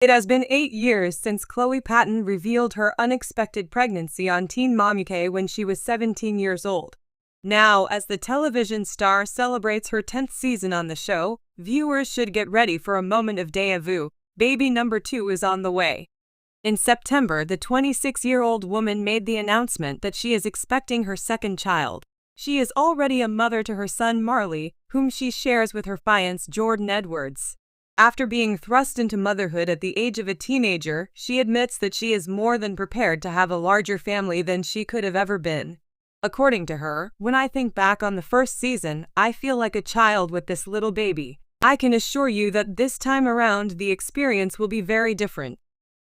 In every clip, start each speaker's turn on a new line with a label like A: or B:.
A: It has been 8 years since Khloe Patton revealed her unexpected pregnancy on Teen Mom UK when she was 17 years old. Now, as the television star celebrates her 10th season on the show, viewers should get ready for a moment of déjà vu. Baby number 2 is on the way. In September, the 26-year-old woman made the announcement that she is expecting her second child. She is already a mother to her son Marley, whom she shares with her fiancé Jordan Edwards. After being thrust into motherhood at the age of a teenager, she admits that she is more than prepared to have a larger family than she could have ever been. According to her, "When I think back on the first season, I feel like a child with this little baby. I can assure you that this time around the experience will be very different.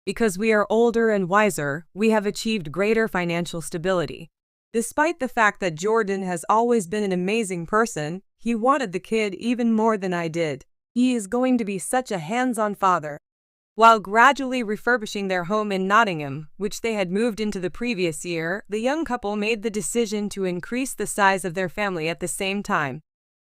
A: Because we are older and wiser, we have achieved greater financial stability." Despite the fact that Jordan has always been an amazing person, he wanted the kid even more than I did. He is going to be such a hands-on father. While gradually refurbishing their home in Nottingham, which they had moved into the previous year, the young couple made the decision to increase the size of their family at the same time.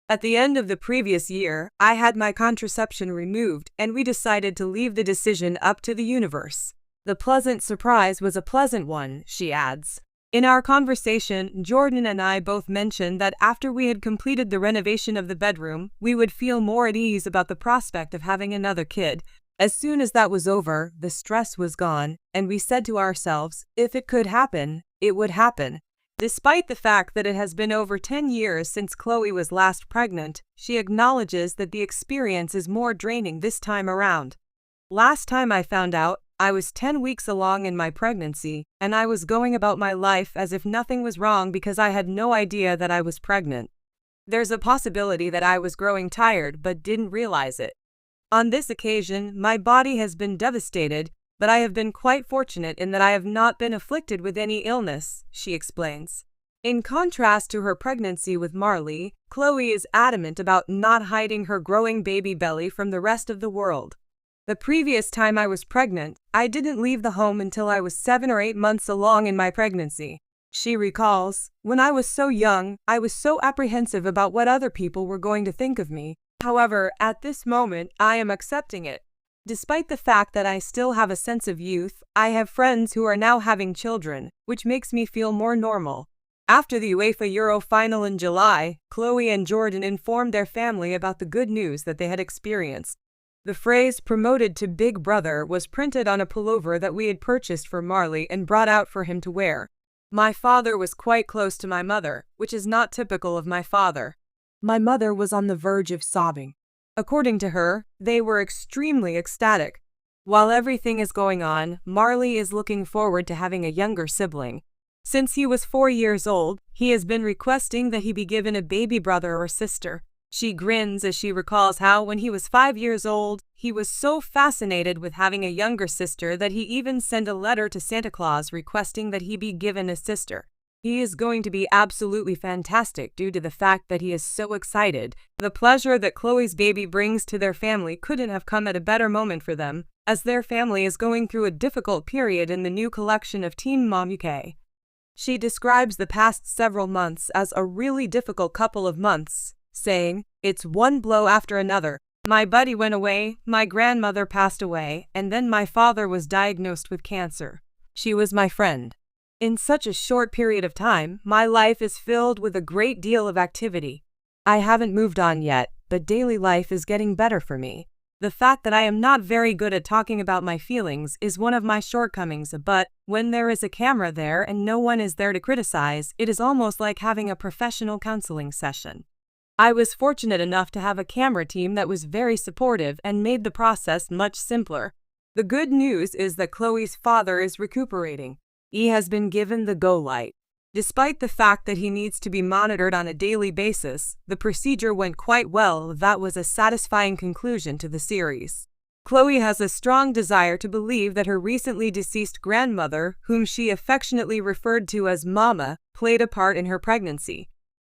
A: "At the end of the previous year, I had my contraception removed, and we decided to leave the decision up to the universe. The pleasant surprise was a pleasant one," she adds. In our conversation, Jordan and I both mentioned that after we had completed the renovation of the bedroom, we would feel more at ease about the prospect of having another kid. As soon as that was over, the stress was gone, and we said to ourselves, if it could happen, it would happen. Despite the fact that it has been over 10 years since Khloe was last pregnant, she acknowledges that the experience is more draining this time around. "Last time I found out, I was 10 weeks along in my pregnancy, and I was going about my life as if nothing was wrong because I had no idea that I was pregnant. There's a possibility that I was growing tired but didn't realize it. On this occasion, my body has been devastated, but I have been quite fortunate in that I have not been afflicted with any illness," she explains. In contrast to her pregnancy with Marley, Khloe is adamant about not hiding her growing baby belly from the rest of the world. "The previous time I was pregnant, I didn't leave the home until I was 7 or 8 months along in my pregnancy," she recalls. "When I was so young, I was so apprehensive about what other people were going to think of me. However, at this moment, I am accepting it. Despite the fact that I still have a sense of youth, I have friends who are now having children, which makes me feel more normal." After the UEFA Euro final in July, Khloe and Jordan informed their family about the good news that they had experienced. The phrase "promoted to Big Brother" was printed on a pullover that we had purchased for Marley and brought out for him to wear. "My father was quite close to my mother, which is not typical of my father. My mother was on the verge of sobbing." According to her, they were extremely ecstatic. While everything is going on, Marley is looking forward to having a younger sibling. Since he was 4 years old, he has been requesting that he be given a baby brother or sister. She grins as she recalls how, when he was 5 years old, he was so fascinated with having a younger sister that he even sent a letter to Santa Claus requesting that he be given a sister. He is going to be absolutely fantastic due to the fact that he is so excited. The pleasure that Khloe's baby brings to their family couldn't have come at a better moment for them, as their family is going through a difficult period in the new collection of Teen Mom UK. She describes the past several months as a really difficult couple of months, saying, "It's one blow after another. My buddy went away, my grandmother passed away, and then my father was diagnosed with cancer. She was my friend. In such a short period of time, my life is filled with a great deal of activity. I haven't moved on yet, but daily life is getting better for me. The fact that I am not very good at talking about my feelings is one of my shortcomings, but when there is a camera there and no one is there to criticize, it is almost like having a professional counseling session. I was fortunate enough to have a camera team that was very supportive and made the process much simpler." The good news is that Khloe's father is recuperating. He has been given the go light. Despite the fact that he needs to be monitored on a daily basis, the procedure went quite well. That was a satisfying conclusion to the series. Khloe has a strong desire to believe that her recently deceased grandmother, whom she affectionately referred to as Mama, played a part in her pregnancy.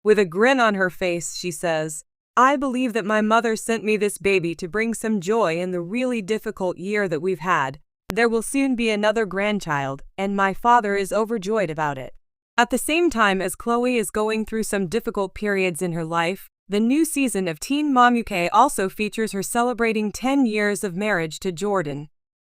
A: With a grin on her face, she says, "I believe that my mother sent me this baby to bring some joy in the really difficult year that we've had. There will soon be another grandchild, and my father is overjoyed about it." At the same time as Khloe is going through some difficult periods in her life, the new season of Teen Mom UK also features her celebrating 10 years of marriage to Jordan.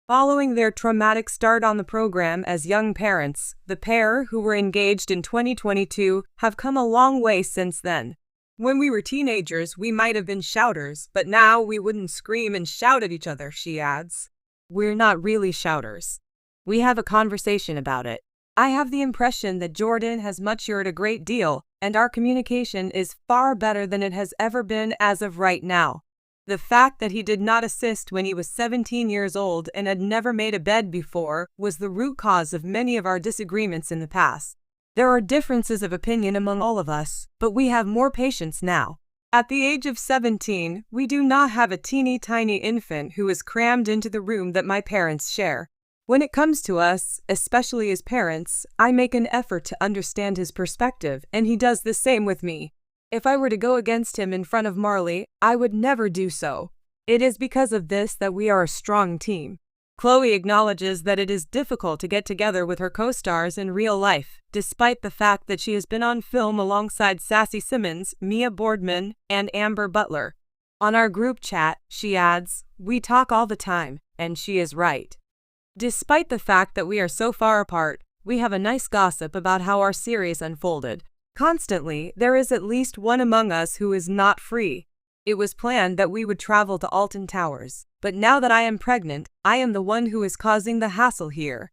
A: Following their traumatic start on the program as young parents, the pair, who were engaged in 2022, have come a long way since then. When we were teenagers, we might have been shouters, but now we wouldn't scream and shout at each other, she adds. We're not really shouters. We have a conversation about it. I have the impression that Jordan has matured a great deal, and our communication is far better than it has ever been as of right now. The fact that he did not assist when he was 17 years old and had never made a bed before was the root cause of many of our disagreements in the past. There are differences of opinion among all of us, but we have more patience now. At the age of 17, we do not have a teeny-tiny infant who is crammed into the room that my parents share. When it comes to us, especially as parents, I make an effort to understand his perspective, and he does the same with me. If I were to go against him in front of Marley, I would never do so. It is because of this that we are a strong team. Chloe acknowledges that it is difficult to get together with her co-stars in real life, despite the fact that she has been on film alongside Sassy Simmons, Mia Boardman, and Amber Butler. On our group chat, she adds, "We talk all the time," and she is right. Despite the fact that we are so far apart, we have a nice gossip about how our series unfolded. Constantly, there is at least one among us who is not free. It was planned that we would travel to Alton Towers, but now that I am pregnant, I am the one who is causing the hassle here.